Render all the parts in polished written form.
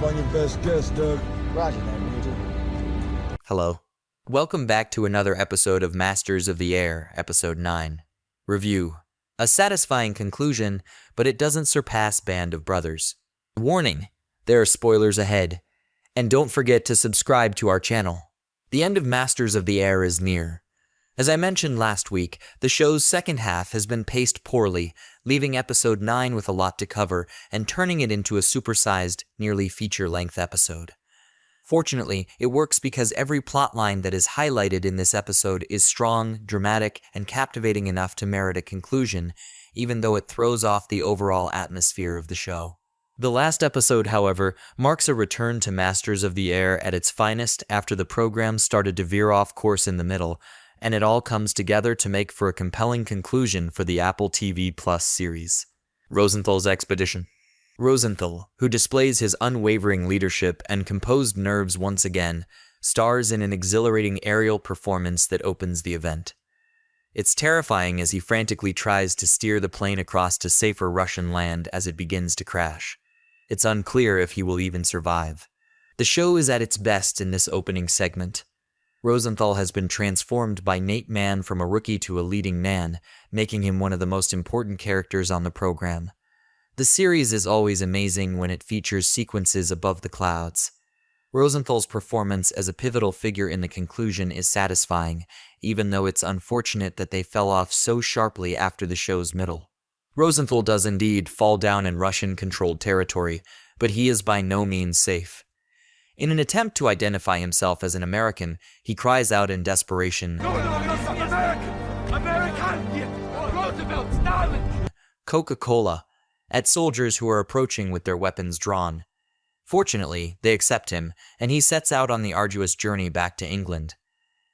up on your best guess, Doug. Roger that, Major. Hello. Welcome back to another episode of Masters of the Air, Episode 9. Review. A satisfying conclusion, but it doesn't surpass Band of Brothers. Warning, there are spoilers ahead. And don't forget to subscribe to our channel. The end of Masters of the Air is near. As I mentioned last week, the show's second half has been paced poorly, leaving Episode 9 with a lot to cover and turning it into a supersized, nearly feature-length episode. Fortunately, it works because every plotline that is highlighted in this episode is strong, dramatic, and captivating enough to merit a conclusion, even though it throws off the overall atmosphere of the show. The last episode, however, marks a return to Masters of the Air at its finest after the program started to veer off course in the middle, and it all comes together to make for a compelling conclusion for the Apple TV Plus series. Rosenthal's Expedition. Rosenthal, who displays his unwavering leadership and composed nerves once again, stars in an exhilarating aerial performance that opens the event. It's terrifying as he frantically tries to steer the plane across to safer Russian land as it begins to crash. It's unclear if he will even survive. The show is at its best in this opening segment. Rosenthal has been transformed by Nate Mann from a rookie to a leading man, making him one of the most important characters on the program. The series is always amazing when it features sequences above the clouds. Rosenthal's performance as a pivotal figure in the conclusion is satisfying, even though it's unfortunate that they fell off so sharply after the show's middle. Rosenthal does indeed fall down in Russian-controlled territory, but he is by no means safe. In an attempt to identify himself as an American, he cries out in desperation, No, American! American! Roosevelt, Stalin! Coca-Cola, at soldiers who are approaching with their weapons drawn. Fortunately, they accept him, and he sets out on the arduous journey back to England.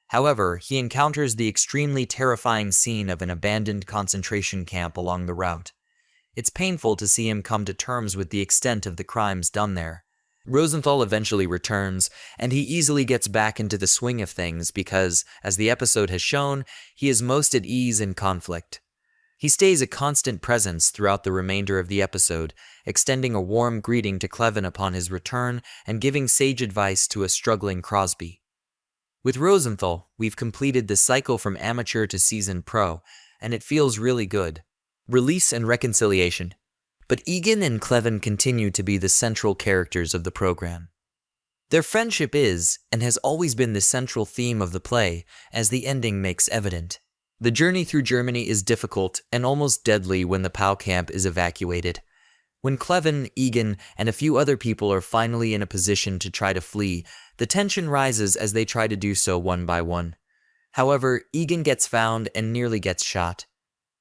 However, he encounters the extremely terrifying scene of an abandoned concentration camp along the route. It's painful to see him come to terms with the extent of the crimes done there. Rosenthal eventually returns, and he easily gets back into the swing of things because, as the episode has shown, he is most at ease in conflict. He stays a constant presence throughout the remainder of the episode, extending a warm greeting to Clevin upon his return and giving sage advice to a struggling Crosby. With Rosenthal, we've completed the cycle from amateur to seasoned pro, and it feels really good. Release and reconciliation. But Egan and Clevin continue to be the central characters of the program. Their friendship is, and has always been the central theme of the play, as the ending makes evident. The journey through Germany is difficult and almost deadly when the POW camp is evacuated. When Clevin, Egan, and a few other people are finally in a position to try to flee, the tension rises as they try to do so one by one. However, Egan gets found and nearly gets shot.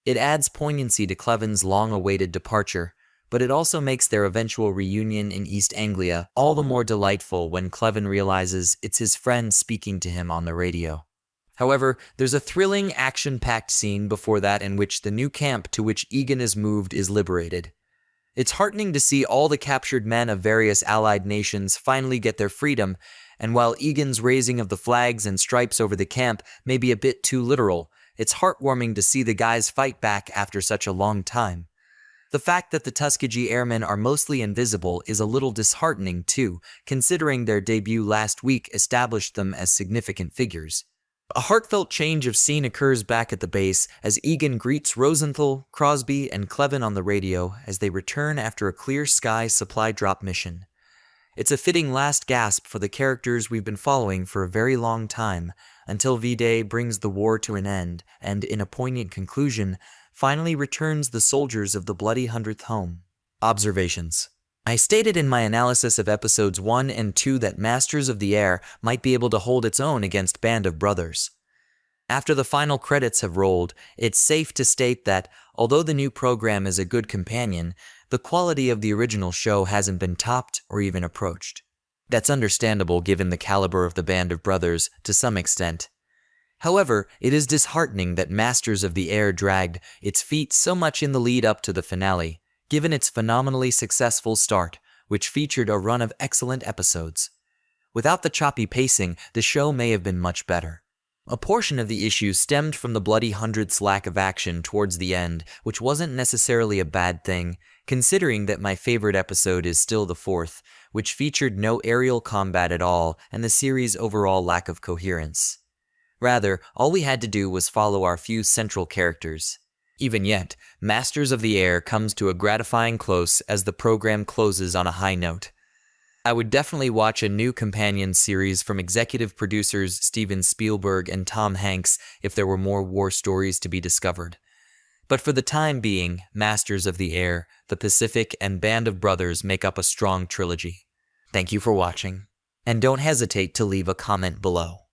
It adds poignancy to Clevin's long-awaited departure, but it also makes their eventual reunion in East Anglia all the more delightful when Clevin realizes it's his friend speaking to him on the radio. However, there's a thrilling, action-packed scene before that in which the new camp to which Egan is moved is liberated. It's heartening to see all the captured men of various allied nations finally get their freedom, and while Egan's raising of the flags and stripes over the camp may be a bit too literal, it's heartwarming to see the guys fight back after such a long time. The fact that the Tuskegee Airmen are mostly invisible is a little disheartening too, considering their debut last week established them as significant figures. A heartfelt change of scene occurs back at the base as Egan greets Rosenthal, Crosby, and Clevin on the radio as they return after a clear sky supply drop mission. It's a fitting last gasp for the characters we've been following for a very long time, until V-Day brings the war to an end and, in a poignant conclusion, finally returns the soldiers of the bloody 100th home. Observations. I stated in my analysis of episodes 1 and 2 that Masters of the Air might be able to hold its own against Band of Brothers. After the final credits have rolled, it's safe to state that, although the new program is a good companion, the quality of the original show hasn't been topped or even approached. That's understandable given the caliber of the Band of Brothers to some extent. However, it is disheartening that Masters of the Air dragged its feet so much in the lead up to the finale, given its phenomenally successful start, which featured a run of excellent episodes. Without the choppy pacing, the show may have been much better. A portion of the issue stemmed from the bloody 100's lack of action towards the end, which wasn't necessarily a bad thing. considering that my favorite episode is still the fourth, which featured no aerial combat at all and the series' overall lack of coherence. Rather, all we had to do was follow our few central characters. Even yet, Masters of the Air comes to a gratifying close as the program closes on a high note. I would definitely watch a new companion series from executive producers Steven Spielberg and Tom Hanks if there were more war stories to be discovered. But for the time being, Masters of the Air, The Pacific, and Band of Brothers make up a strong trilogy. Thank you for watching, and don't hesitate to leave a comment below.